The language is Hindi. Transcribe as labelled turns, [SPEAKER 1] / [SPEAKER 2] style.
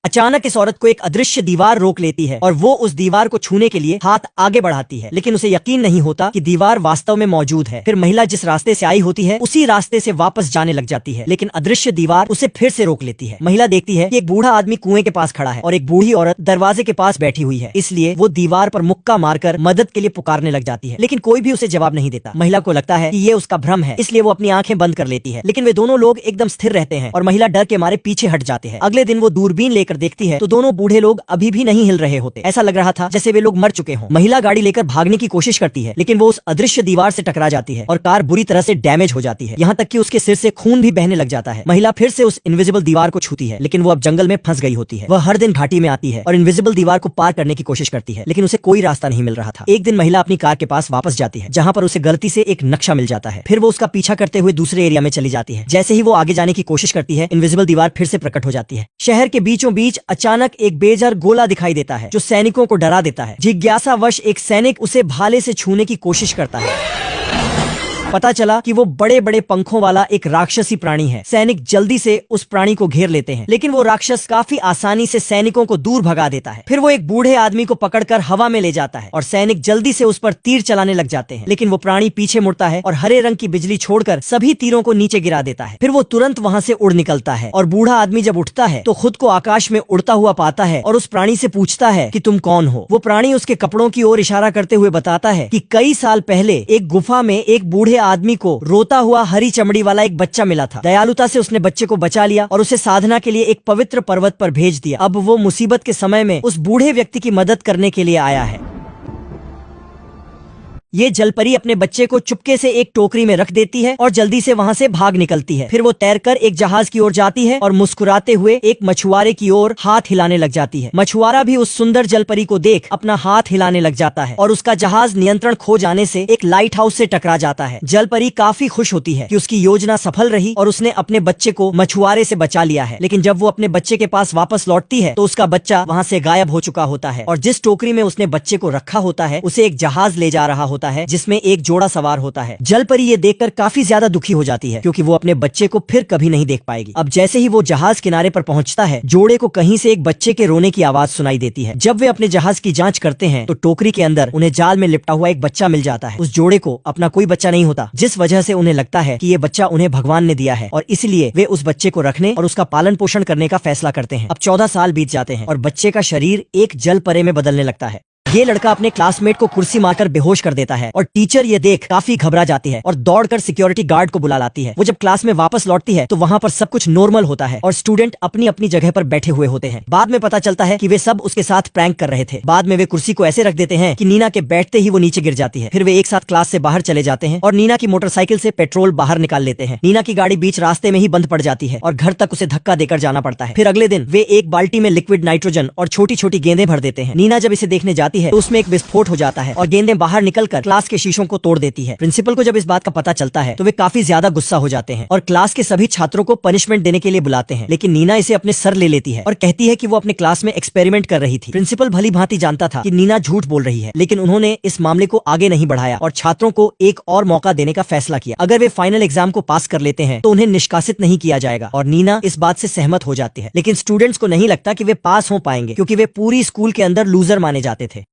[SPEAKER 1] अचानक इस औरत को एक अदृश्य दीवार रोक लेती है और वो उस दीवार को छूने के लिए हाथ आगे बढ़ाती है, लेकिन उसे यकीन नहीं होता कि दीवार वास्तव में मौजूद है। फिर महिला जिस रास्ते से आई होती है उसी रास्ते से वापस जाने लग जाती है, लेकिन अदृश्य दीवार उसे फिर से रोक लेती है। महिला देखती है कि एक बूढ़ा आदमी कुएं के पास खड़ा है और एक बूढ़ी औरत दरवाजे के पास बैठी हुई है, इसलिए वो दीवार पर मुक्का मारकर मदद के लिए पुकारने लग जाती है, लेकिन कोई भी उसे जवाब नहीं देता। महिला को लगता है कि ये उसका भ्रम है, इसलिए वो अपनी आंखें बंद कर लेती है, लेकिन वे दोनों लोग एकदम स्थिर रहते हैं और महिला डर के मारे पीछे हट जाते हैं। अगले दिन वो दूरबीन लेकर देखती है तो दोनों बूढ़े लोग अभी भी नहीं हिल रहे होते। ऐसा लग रहा था जैसे वे लोग मर चुके हों। महिला गाड़ी लेकर भागने की कोशिश करती है, लेकिन वो उस अदृश्य दीवार से टकरा जाती है और कार बुरी तरह से डैमेज हो जाती है, यहाँ तक कि उसके सिर से खून भी बहने लग जाता है। महिला फिर से उस इनविजिबल दीवार को छूती है, लेकिन वो अब जंगल में फंस गई होती है। वह हर दिन घाटी में आती है और इनविजिबल दीवार को पार करने की कोशिश करती है, लेकिन उसे कोई रास्ता नहीं मिल रहा था। एक दिन महिला अपनी कार के पास वापस जाती है, जहाँ पर उसे गलती से एक नक्शा मिल जाता है। फिर वो उसका पीछा करते हुए दूसरे एरिया में चली जाती है। जैसे ही वो आगे जाने की कोशिश करती है, इनविजिबल दीवार फिर से प्रकट हो जाती है। शहर के बीचों बीच अचानक एक बेजार गोला दिखाई देता है जो सैनिकों को डरा देता है। जिज्ञासावश एक सैनिक उसे भाले से छूने की कोशिश करता है। पता चला कि वो बड़े बड़े पंखों वाला एक राक्षसी प्राणी है। सैनिक जल्दी से उस प्राणी को घेर लेते हैं, लेकिन वो राक्षस काफी आसानी से सैनिकों को दूर भगा देता है। फिर वो एक बूढ़े आदमी को पकड़कर हवा में ले जाता है और सैनिक जल्दी से उस पर तीर चलाने लग जाते हैं, लेकिन वो प्राणी पीछे मुड़ता है और हरे रंग की बिजली छोड़कर सभी तीरों को नीचे गिरा देता है। फिर वो तुरंत वहाँ से उड़ निकलता है और बूढ़ा आदमी जब उठता है तो खुद को आकाश में उड़ता हुआ पाता है और उस प्राणी से पूछता है कि तुम कौन हो। वो प्राणी उसके कपड़ों की ओर इशारा करते हुए बताता है कि कई साल पहले एक गुफा में एक बूढ़े आदमी को रोता हुआ हरी चमड़ी वाला एक बच्चा मिला था। दयालुता से उसने बच्चे को बचा लिया और उसे साधना के लिए एक पवित्र पर्वत पर भेज दिया। अब वो मुसीबत के समय में उस बूढ़े व्यक्ति की मदद करने के लिए आया है। ये जलपरी अपने बच्चे को चुपके से एक टोकरी में रख देती है और जल्दी से वहाँ से भाग निकलती है। फिर वो तैरकर एक जहाज की ओर जाती है और मुस्कुराते हुए एक मछुआरे की ओर हाथ हिलाने लग जाती है। मछुआरा भी उस सुंदर जलपरी को देख अपना हाथ हिलाने लग जाता है और उसका जहाज नियंत्रण खो जाने से एक लाइट हाउस से टकरा जाता है। जलपरी काफी खुश होती है कि उसकी योजना सफल रही और उसने अपने बच्चे को मछुआरे से बचा लिया है, लेकिन जब वो अपने बच्चे के पास वापस लौटती है तो उसका बच्चा वहाँ से गायब हो चुका होता है और जिस टोकरी में उसने बच्चे को रखा होता है उसे एक जहाज ले जा रहा होता है जिसमें एक जोड़ा सवार होता है। जलपरी ये देखकर काफी ज्यादा दुखी हो जाती है क्योंकि वो अपने बच्चे को फिर कभी नहीं देख पाएगी। अब जैसे ही वो जहाज किनारे पर पहुंचता है, जोड़े को कहीं से एक बच्चे के रोने की आवाज सुनाई देती है। जब वे अपने जहाज की जांच करते हैं तो टोकरी के अंदर उन्हें जाल में लिपटा हुआ एक बच्चा मिल जाता है। उस जोड़े को अपना कोई बच्चा नहीं होता, जिस वजह से उन्हें लगता है कि ये बच्चा उन्हें भगवान ने दिया है और इसलिए वे उस बच्चे को रखने और उसका पालन पोषण करने का फैसला करते हैं। अब 14 साल बीत जाते हैं और बच्चे का शरीर एक जलपरे में बदलने लगता है। ये लड़का अपने क्लासमेट को कुर्सी मारकर बेहोश कर देता है और टीचर ये देख काफी घबरा जाती है और दौड़कर सिक्योरिटी गार्ड को बुला लाती है। वो जब क्लास में वापस लौटती है तो वहाँ पर सब कुछ नॉर्मल होता है और स्टूडेंट अपनी अपनी जगह पर बैठे हुए होते हैं। बाद में पता चलता है कि वे सब उसके साथ प्रैंक कर रहे थे। बाद में वे कुर्सी को ऐसे रख देते हैं कि नीना के बैठते ही वो नीचे गिर जाती है। फिर वे एक साथ क्लास से बाहर चले जाते हैं और नीना की मोटरसाइकिल से पेट्रोल बाहर निकाल लेते हैं। नीना की गाड़ी बीच रास्ते में ही बंद पड़ जाती है और घर तक उसे धक्का देकर जाना पड़ता है। फिर अगले दिन वे एक बाल्टी में लिक्विड नाइट्रोजन और छोटी छोटी गेंदें भर देते हैं। नीना जब इसे देखने जाती है तो उसमें एक विस्फोट हो जाता है और गेंदें बाहर निकलकर क्लास के शीशों को तोड़ देती है। प्रिंसिपल को जब इस बात का पता चलता है तो वे काफी ज्यादा गुस्सा हो जाते हैं और क्लास के सभी छात्रों को पनिशमेंट देने के लिए बुलाते हैं, लेकिन नीना इसे अपने सर ले लेती है और कहती है कि वो अपने क्लास में एक्सपेरिमेंट कर रही थी। प्रिंसिपल भली भांति जानता था कि नीना झूठ बोल रही है, लेकिन उन्होंने इस मामले को आगे नहीं बढ़ाया और छात्रों को एक और मौका देने का फैसला किया। अगर वे फाइनल एग्जाम को पास कर लेते हैं तो उन्हें निष्कासित नहीं किया जाएगा और नीना इस बात से सहमत हो जाती है। लेकिन स्टूडेंट्स को नहीं लगता कि वे पास हो पाएंगे क्योंकि वे पूरी स्कूल के अंदर लूजर माने जाते थे।